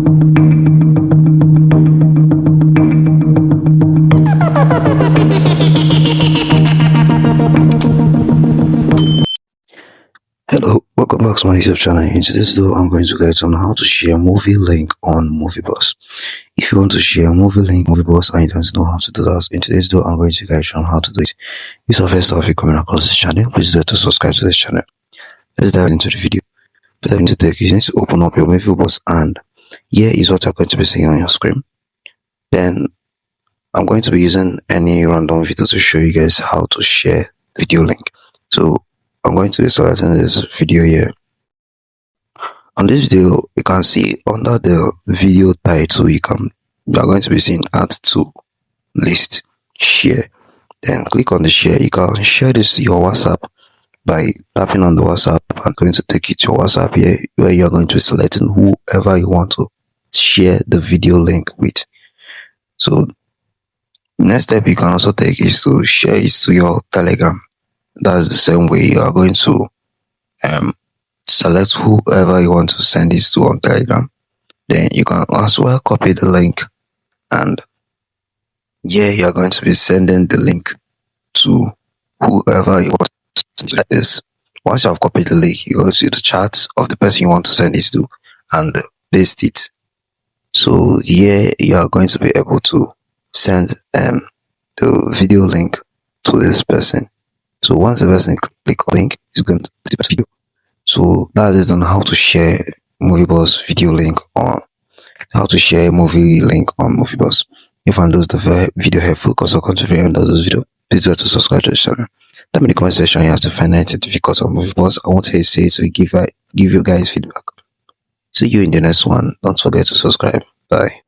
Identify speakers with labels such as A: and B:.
A: Hello, welcome back to my YouTube channel. In today's video, I'm going to guide on how to share movie link on moviebox. If you want to share a movie link on moviebox and you don't know how to do that, in today's video, I'm going to guide you on how to do it. If it's the first time you're coming across this channel, please do to subscribe to this channel. Let's dive into the video. To dive into the you need to open up your moviebox, and here is what you're going to be seeing on your screen. Then I'm going to be using any random video to show you guys how to share video link. So I'm going to be selecting this video here. On this video, you can see under the video title, you are going to be seeing add to list share. Then click on the share. You can share this to your WhatsApp by tapping on the WhatsApp. I'm going to take you to WhatsApp here, where you are going to be selecting whoever you want to share the video link with. So next step you can also take is to share it to your Telegram. That's the same way you are going to select whoever you want to send this to on Telegram. Then you can as well copy the link, and yeah, you are going to be sending the link to whoever you want to send like this. Once you have copied the link, you go to the chat of the person you want to send this to and paste it. So yeah, you are going to be able to send the video link to this person. So once the person click on link, it's going to the video. So that is on how to share moviebox video link, or how to share movie link on moviebox. If I found the video helpful, because I'll contribute on this video, please do to subscribe to the channel. Let me in the comment section you have to find anything difficult on moviebox. I want to say so give you guys feedback. See you in the next one. Don't forget to subscribe. Bye.